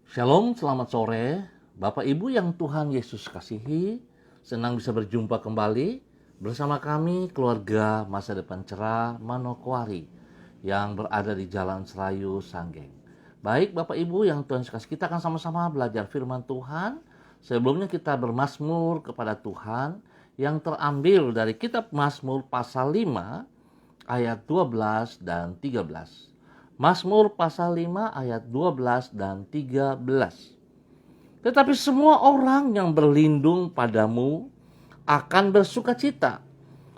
Shalom, selamat sore. Bapak Ibu yang Tuhan Yesus kasihi, senang bisa berjumpa kembali bersama kami keluarga Masa Depan Cerah Manokwari yang berada di Jalan Serayu Sanggeng. Baik Bapak Ibu yang Tuhan Yesus kasih, kita akan sama-sama belajar firman Tuhan. Sebelumnya kita bermazmur kepada Tuhan yang terambil dari kitab Mazmur pasal 5 ayat 12 dan 13. Mazmur pasal 5 ayat 12 dan 13. Tetapi semua orang yang berlindung padamu akan bersukacita.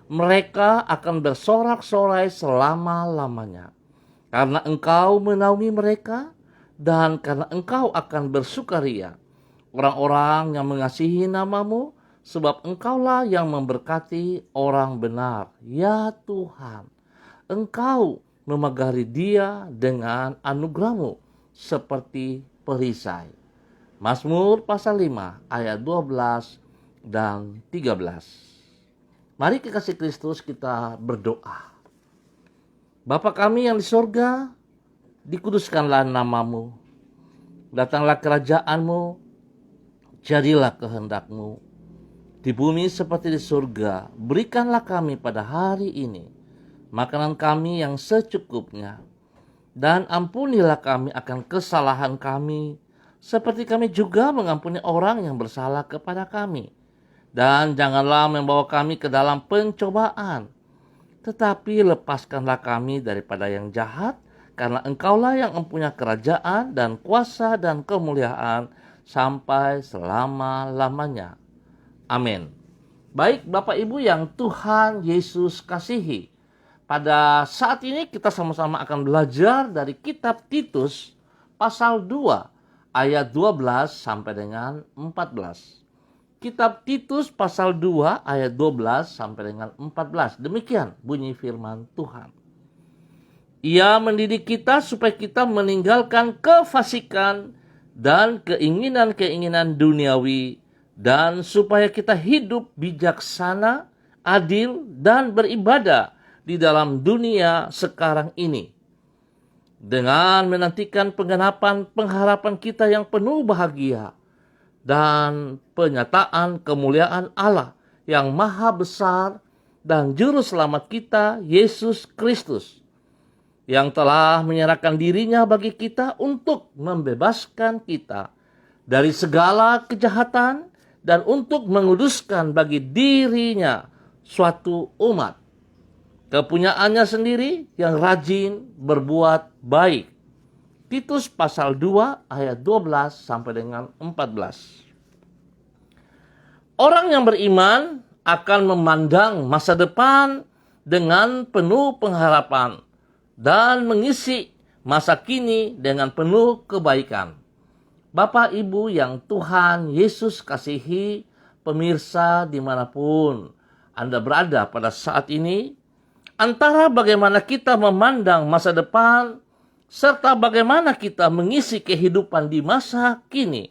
Mereka akan bersorak-sorai selama-lamanya. Karena engkau menaungi mereka dan karena engkau akan bersukaria. Orang-orang yang mengasihi namamu, sebab engkaulah yang memberkati orang benar. Ya Tuhan, engkau memagari dia dengan anugerahmu seperti perisai. Mazmur pasal 5 ayat 12 dan 13. Mari kekasih Kristus kita berdoa. Bapa kami yang di sorga, dikuduskanlah namamu. Datanglah kerajaanmu, jadilah kehendakmu. Di bumi seperti di surga, berikanlah kami pada hari ini makanan kami yang secukupnya, dan ampunilah kami akan kesalahan kami, seperti kami juga mengampuni orang yang bersalah kepada kami. Dan janganlah membawa kami ke dalam pencobaan, tetapi lepaskanlah kami daripada yang jahat, karena engkaulah yang mempunyai kerajaan dan kuasa dan kemuliaan sampai selama-lamanya. Amin. Baik Bapak Ibu yang Tuhan Yesus kasihi, pada saat ini kita sama-sama akan belajar dari kitab Titus pasal 2 ayat 12 sampai dengan 14. Kitab Titus pasal 2 ayat 12 sampai dengan 14. Demikian bunyi firman Tuhan. Ia mendidik kita supaya kita meninggalkan kefasikan dan keinginan-keinginan duniawi, dan supaya kita hidup bijaksana, adil, dan beribadah di dalam dunia sekarang ini, dengan menantikan penggenapan pengharapan kita yang penuh bahagia dan penyataan kemuliaan Allah yang maha besar dan juru selamat kita, Yesus Kristus, yang telah menyerahkan dirinya bagi kita untuk membebaskan kita dari segala kejahatan dan untuk menguduskan bagi dirinya suatu umat, kepunyaannya sendiri yang rajin berbuat baik. Titus pasal 2 ayat 12 sampai dengan 14. Orang yang beriman akan memandang masa depan dengan penuh pengharapan dan mengisi masa kini dengan penuh kebaikan. Bapak Ibu yang Tuhan Yesus kasihi, pemirsa dimanapun Anda berada pada saat ini, antara bagaimana kita memandang masa depan serta bagaimana kita mengisi kehidupan di masa kini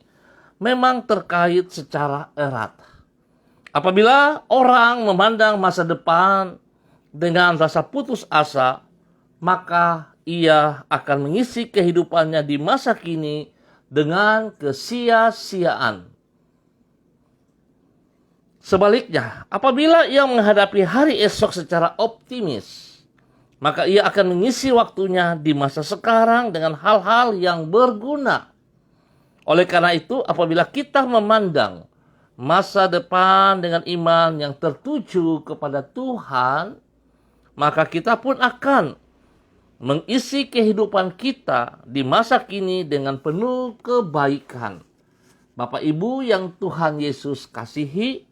memang terkait secara erat. Apabila orang memandang masa depan dengan rasa putus asa, maka ia akan mengisi kehidupannya di masa kini dengan kesia-siaan. Sebaliknya, apabila ia menghadapi hari esok secara optimis, maka ia akan mengisi waktunya di masa sekarang dengan hal-hal yang berguna. Oleh karena itu, apabila kita memandang masa depan dengan iman yang tertuju kepada Tuhan, maka kita pun akan mengisi kehidupan kita di masa kini dengan penuh kebaikan. Bapak Ibu yang Tuhan Yesus kasihi,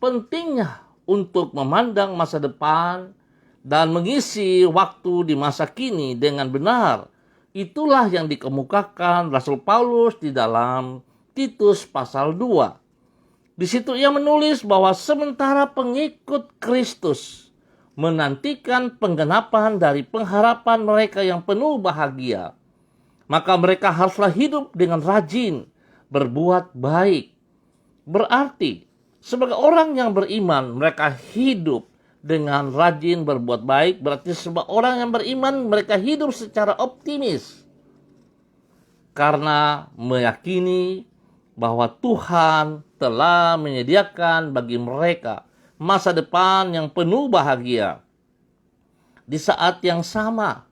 pentingnya untuk memandang masa depan dan mengisi waktu di masa kini dengan benar. Itulah yang dikemukakan Rasul Paulus di dalam Titus pasal 2. Di situ ia menulis bahwa sementara pengikut Kristus menantikan penggenapan dari pengharapan mereka yang penuh bahagia, maka mereka haruslah hidup dengan rajin berbuat baik. Berarti sebagai orang yang beriman, mereka hidup dengan rajin berbuat baik. Berarti sebagai orang yang beriman, mereka hidup secara optimis. karena meyakini bahwa Tuhan telah menyediakan bagi mereka masa depan yang penuh bahagia. Di saat yang sama,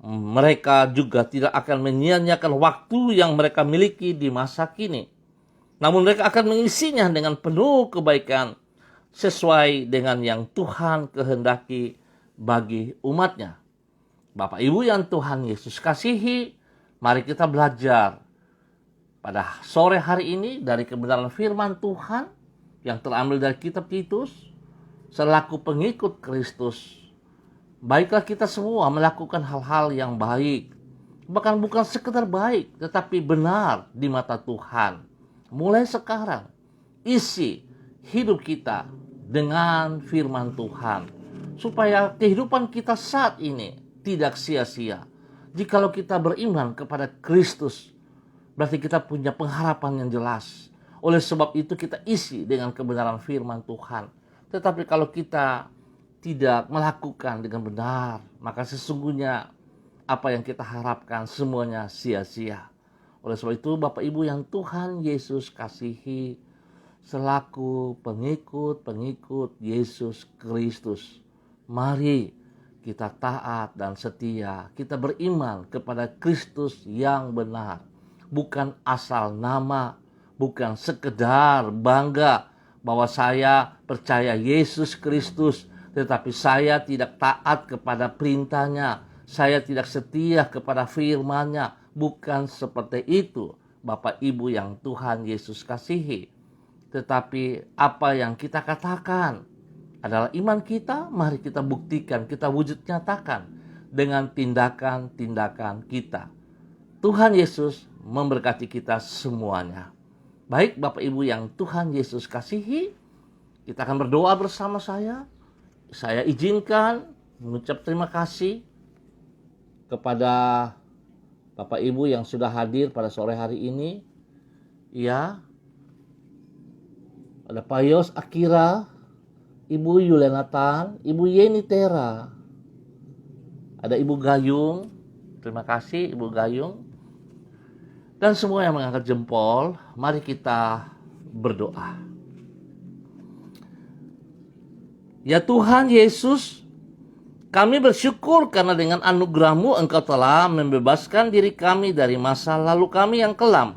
mereka juga tidak akan menyia-nyiakan waktu yang mereka miliki di masa kini. Namun mereka akan mengisinya dengan penuh kebaikan sesuai dengan yang Tuhan kehendaki bagi umatnya. Bapak Ibu yang Tuhan Yesus kasihi, mari kita belajar pada sore hari ini dari kebenaran firman Tuhan yang terambil dari kitab Titus. Selaku pengikut Kristus, baiklah kita semua melakukan hal-hal yang baik. Bahkan bukan sekedar baik, tetapi benar di mata Tuhan. Mulai sekarang, isi hidup kita dengan firman Tuhan. Supaya kehidupan kita saat ini tidak sia-sia. Jikalau kita beriman kepada Kristus, berarti kita punya pengharapan yang jelas. Oleh sebab itu kita isi dengan kebenaran firman Tuhan. Tetapi kalau kita tidak melakukan dengan benar, maka sesungguhnya apa yang kita harapkan semuanya sia-sia. Oleh sebab itu Bapak Ibu yang Tuhan Yesus kasihi, selaku pengikut Yesus Kristus, mari kita taat dan setia. Kita beriman kepada Kristus yang benar. Bukan asal nama, bukan sekedar bangga bahwa saya percaya Yesus Kristus, tetapi saya tidak taat kepada perintahnya. Saya tidak setia kepada firman-Nya. Bukan seperti itu, Bapak Ibu yang Tuhan Yesus kasihi. Tetapi apa yang kita katakan adalah iman kita, mari kita buktikan, kita wujud nyatakan dengan tindakan-tindakan kita. Tuhan Yesus memberkati kita semuanya. Baik Bapak Ibu yang Tuhan Yesus kasihi, kita akan berdoa bersama saya. Saya izinkan mengucap terima kasih kepada Bapak Ibu yang sudah hadir pada sore hari ini. Ya, ada Pak Yos Akira, Ibu Yulenatan, Ibu Yeni Tera, ada Ibu Gayung. Terima kasih Ibu Gayung. Dan semua yang mengangkat jempol, mari kita berdoa. Ya Tuhan Yesus, kami bersyukur karena dengan anugerah-Mu Engkau telah membebaskan diri kami dari masa lalu kami yang kelam.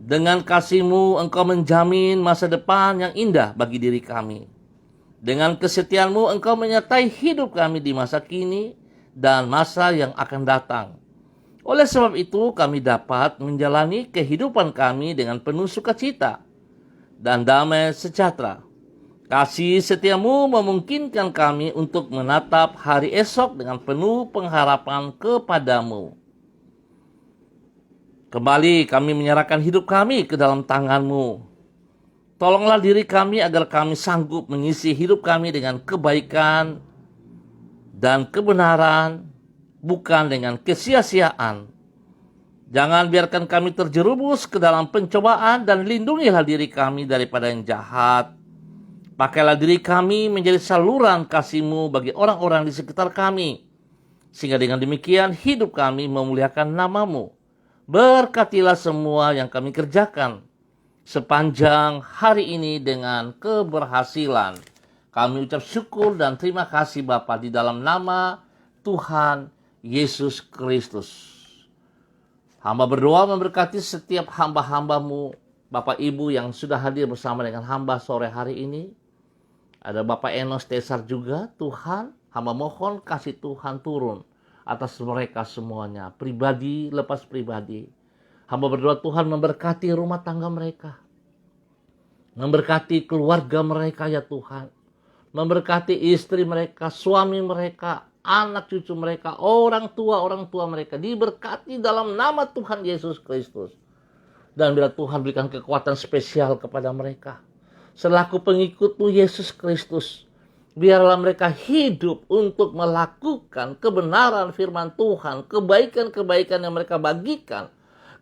Dengan kasih-Mu Engkau menjamin masa depan yang indah bagi diri kami. Dengan kesetiaan-Mu Engkau menyertai hidup kami di masa kini dan masa yang akan datang. Oleh sebab itu kami dapat menjalani kehidupan kami dengan penuh sukacita dan damai sejahtera. Kasih setia-Mu memungkinkan kami untuk menatap hari esok dengan penuh pengharapan kepada-Mu. Kembali kami menyerahkan hidup kami ke dalam tangan-Mu. Tolonglah diri kami agar kami sanggup mengisi hidup kami dengan kebaikan dan kebenaran, bukan dengan kesia-siaan. Jangan biarkan kami terjerumus ke dalam pencobaan dan lindungilah diri kami daripada yang jahat. Pakailah diri kami menjadi saluran kasih-Mu bagi orang-orang di sekitar kami. Sehingga dengan demikian hidup kami memuliakan nama-Mu. Berkatilah semua yang kami kerjakan sepanjang hari ini dengan keberhasilan. Kami ucap syukur dan terima kasih Bapa di dalam nama Tuhan Yesus Kristus. Hamba berdoa memberkati setiap hamba-hamba-Mu, Bapak Ibu yang sudah hadir bersama dengan hamba sore hari ini. Ada Bapak Enos Tesar juga, Tuhan, hamba mohon kasih Tuhan turun atas mereka semuanya, pribadi lepas pribadi. Hamba berdoa Tuhan memberkati rumah tangga mereka, memberkati keluarga mereka ya Tuhan, memberkati istri mereka, suami mereka, anak cucu mereka, orang tua mereka, diberkati dalam nama Tuhan Yesus Kristus. Dan bila Tuhan berikan kekuatan spesial kepada mereka, selaku pengikut-Mu Yesus Kristus, biarlah mereka hidup untuk melakukan kebenaran firman Tuhan, kebaikan-kebaikan yang mereka bagikan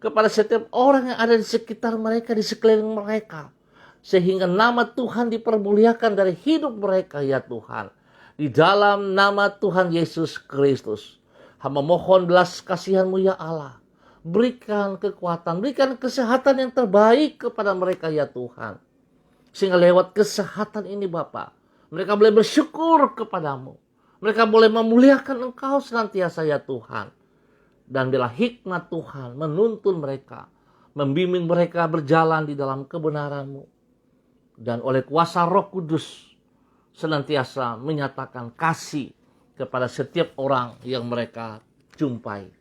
kepada setiap orang yang ada di sekitar mereka, di sekeliling mereka. Sehingga nama Tuhan dipermuliakan dari hidup mereka ya Tuhan. Di dalam nama Tuhan Yesus Kristus, hamba mohon belas kasihan-Mu ya Allah. berikan kekuatan, berikan kesehatan yang terbaik kepada mereka ya Tuhan. Sehingga lewat kesehatan ini Bapa, mereka boleh bersyukur kepadamu. Mereka boleh memuliakan Engkau senantiasa ya Tuhan. Dan bila hikmat Tuhan menuntun mereka, membimbing mereka berjalan di dalam kebenaran-Mu. Dan oleh kuasa Roh Kudus senantiasa menyatakan kasih kepada setiap orang yang mereka jumpai.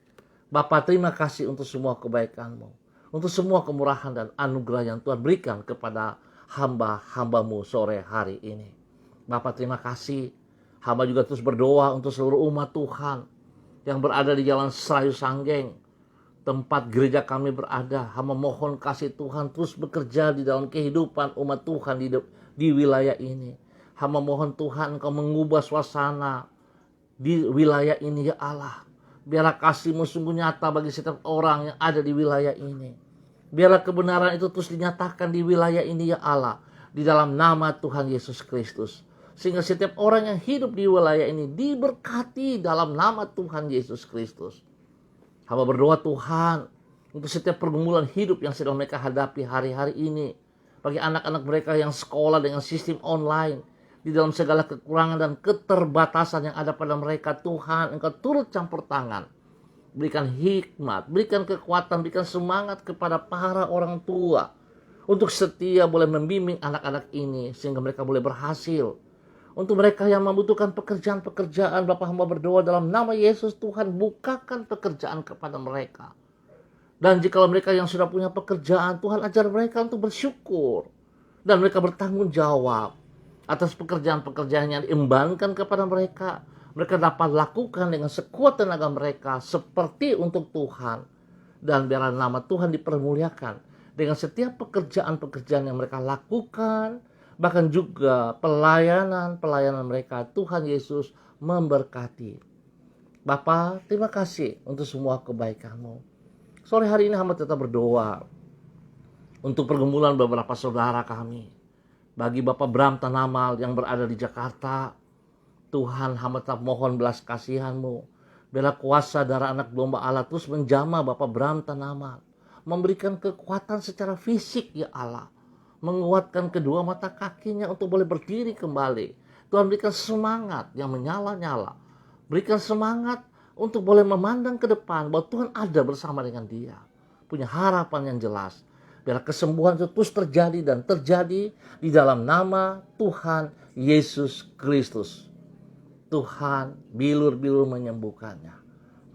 Bapa, terima kasih untuk semua kebaikan-Mu, untuk semua kemurahan dan anugerah yang Tuhan berikan kepada hamba-hamba-Mu sore hari ini. Bapa, terima kasih. Hamba juga terus berdoa untuk seluruh umat Tuhan yang berada di Jalan Serayu Sanggeng, tempat gereja kami berada. Hamba mohon kasih Tuhan terus bekerja di dalam kehidupan umat Tuhan di wilayah ini. Hamba mohon Tuhan Engkau mengubah suasana di wilayah ini ya Allah. Biarlah kasih-Mu sungguh nyata bagi setiap orang yang ada di wilayah ini. Biarlah kebenaran itu terus dinyatakan di wilayah ini ya Allah. Di dalam nama Tuhan Yesus Kristus. Sehingga setiap orang yang hidup di wilayah ini diberkati dalam nama Tuhan Yesus Kristus. Hamba berdoa Tuhan untuk setiap pergumulan hidup yang sedang mereka hadapi hari-hari ini. Bagi anak-anak mereka yang sekolah dengan sistem online. Di dalam segala kekurangan dan keterbatasan yang ada pada mereka, Tuhan Engkau turut campur tangan. Berikan hikmat, berikan kekuatan, berikan semangat kepada para orang tua. Untuk setia boleh membimbing anak-anak ini sehingga mereka boleh berhasil. Untuk mereka yang membutuhkan pekerjaan-pekerjaan, Bapa hamba berdoa dalam nama Yesus, Tuhan bukakan pekerjaan kepada mereka. Dan jika mereka yang sudah punya pekerjaan, Tuhan ajar mereka untuk bersyukur. Dan mereka bertanggung jawab atas pekerjaan-pekerjaan yang diembankan kepada mereka. Mereka dapat lakukan dengan sekuat tenaga mereka seperti untuk Tuhan. Dan biarlah nama Tuhan dipermuliakan dengan setiap pekerjaan-pekerjaan yang mereka lakukan. Bahkan juga pelayanan mereka. Tuhan Yesus memberkati. Bapa, terima kasih untuk semua kebaikan-Mu. Sore hari ini hamba tetap berdoa untuk pergumulan beberapa saudara kami. Bagi Bapak Bram Tanamal yang berada di Jakarta, Tuhan hamba tetap mohon belas kasihan-Mu. Biarlah kuasa darah anak domba Allah terus menjamah Bapak Bram Tanamal. Memberikan kekuatan secara fisik ya Allah. Menguatkan kedua mata kakinya untuk boleh berdiri kembali. Tuhan berikan semangat yang menyala-nyala. Berikan semangat untuk boleh memandang ke depan bahwa Tuhan ada bersama dengan dia. Punya harapan yang jelas. Biar kesembuhan itu terus terjadi dan terjadi di dalam nama Tuhan Yesus Kristus. Tuhan bilur-bilur menyembuhkannya.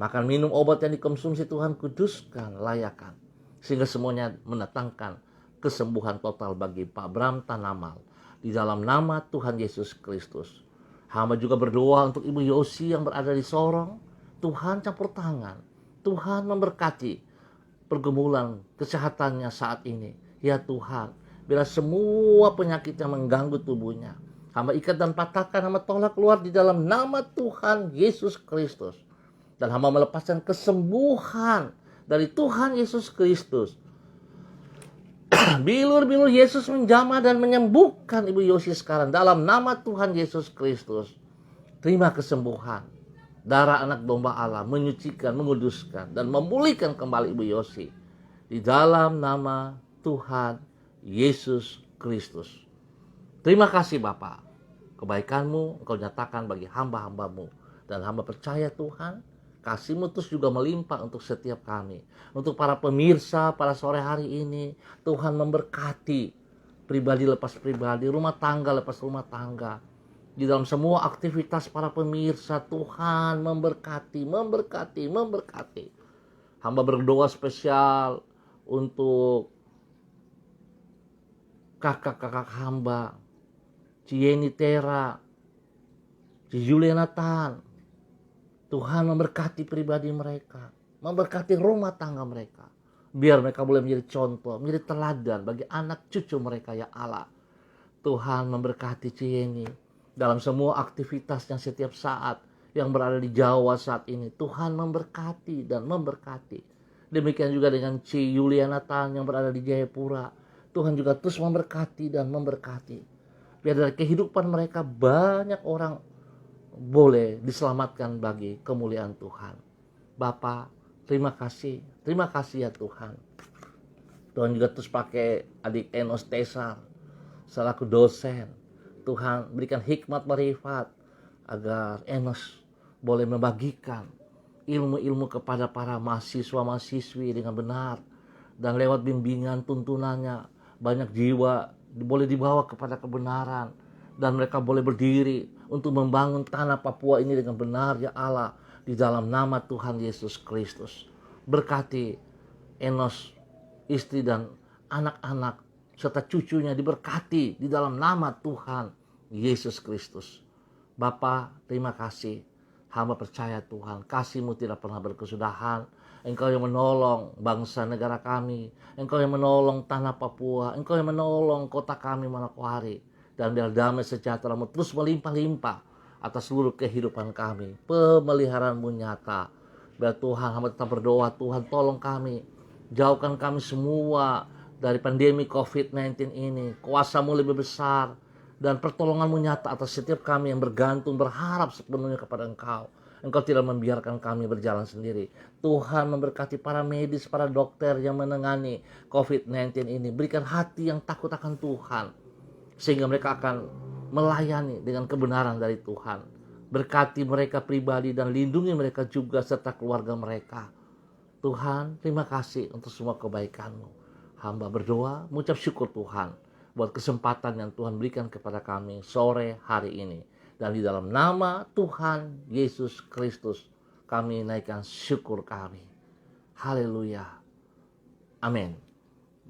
Makan minum obat yang dikonsumsi Tuhan kuduskan, layakan. Sehingga semuanya mendatangkan kesembuhan total bagi Pak Bram Tanamal. Di dalam nama Tuhan Yesus Kristus. Hamba juga berdoa untuk Ibu Yosi yang berada di Sorong. Tuhan campur tangan. Tuhan memberkati pergumulan kesehatannya saat ini. Ya Tuhan, bila semua penyakit yang mengganggu tubuhnya, hamba ikat dan patahkan, hamba tolak keluar di dalam nama Tuhan Yesus Kristus. Dan hamba melepaskan kesembuhan dari Tuhan Yesus Kristus. Bilur-bilur Yesus menjamah dan menyembuhkan Ibu Yosi sekarang dalam nama Tuhan Yesus Kristus. Terima kesembuhan. Darah anak domba Allah menyucikan, menguduskan, dan memulihkan kembali Ibu Yosi. Di dalam nama Tuhan Yesus Kristus. Terima kasih Bapa. Kebaikan-Mu Engkau nyatakan bagi hamba-hamba-Mu. Dan hamba percaya Tuhan, kasih-Mu terus juga melimpah untuk setiap kami. Untuk para pemirsa pada sore hari ini, Tuhan memberkati pribadi lepas pribadi, rumah tangga lepas rumah tangga. Di dalam semua aktivitas para pemirsa, Tuhan memberkati. Hamba berdoa spesial untuk kakak-kakak hamba, Cieni Tera, Juliana Tan. Tuhan memberkati pribadi mereka, memberkati rumah tangga mereka. Biar mereka boleh menjadi contoh, menjadi teladan bagi anak cucu mereka ya Allah. Tuhan memberkati Cieni dalam semua aktivitasnya setiap saat yang berada di Jawa saat ini. Tuhan memberkati dan memberkati. Demikian juga dengan Ci Yuliana Tan yang berada di Jayapura. Tuhan juga terus memberkati dan memberkati. Biar dari kehidupan mereka banyak orang boleh diselamatkan bagi kemuliaan Tuhan. Bapa, Terima kasih ya Tuhan. Tuhan juga terus pakai adik Enos Tesar selaku dosen. Tuhan berikan hikmat marifat agar Enos boleh membagikan ilmu-ilmu kepada para mahasiswa-mahasiswi dengan benar. Dan lewat bimbingan tuntunannya, banyak jiwa boleh dibawa kepada kebenaran. Dan mereka boleh berdiri untuk membangun tanah Papua ini dengan benar ya Allah. Di dalam nama Tuhan Yesus Kristus. Berkati Enos, istri dan anak-anak serta cucunya diberkati di dalam nama Tuhan Yesus Kristus. Bapa, terima kasih. Hamba percaya Tuhan, kasih-Mu tidak pernah berkesudahan. Engkau yang menolong bangsa negara kami. Engkau yang menolong tanah Papua. Engkau yang menolong kota kami Manokwari. Dan biar damai sejahtera-Mu terus melimpah-limpah atas seluruh kehidupan kami. Pemeliharaan-Mu nyata. Biar Tuhan, hamba tetap berdoa, Tuhan tolong kami. Jauhkan kami semua dari pandemi COVID-19 ini. Kuasa-Mu lebih besar. Dan pertolongan-Mu nyata atas setiap kami yang bergantung, berharap sepenuhnya kepada Engkau. Engkau tidak membiarkan kami berjalan sendiri. Tuhan memberkati para medis, para dokter yang menangani COVID-19 ini. Berikan hati yang takut akan Tuhan. Sehingga mereka akan melayani dengan kebenaran dari Tuhan. Berkati mereka pribadi dan lindungi mereka juga serta keluarga mereka. Tuhan, terima kasih untuk semua kebaikan-Mu. Hamba berdoa, mengucap syukur Tuhan buat kesempatan yang Tuhan berikan kepada kami sore hari ini. Dan di dalam nama Tuhan Yesus Kristus kami naikkan syukur kami. Haleluya. Amin.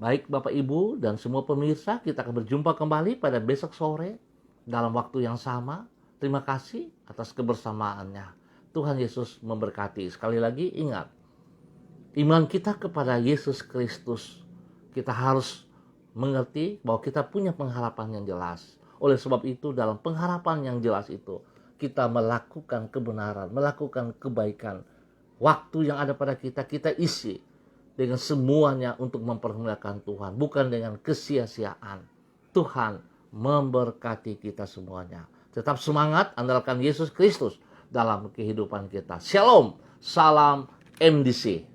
Baik Bapak Ibu dan semua pemirsa, kita akan berjumpa kembali pada besok sore dalam waktu yang sama. Terima kasih atas kebersamaannya. Tuhan Yesus memberkati. Sekali lagi ingat, iman kita kepada Yesus Kristus, kita harus mengerti bahwa kita punya pengharapan yang jelas. Oleh sebab itu dalam pengharapan yang jelas itu, kita melakukan kebenaran, melakukan kebaikan. Waktu yang ada pada kita, kita isi dengan semuanya untuk mempermuliakan Tuhan. Bukan dengan kesia-siaan. Tuhan memberkati kita semuanya. Tetap semangat, andalkan Yesus Kristus dalam kehidupan kita. Shalom, salam MDC.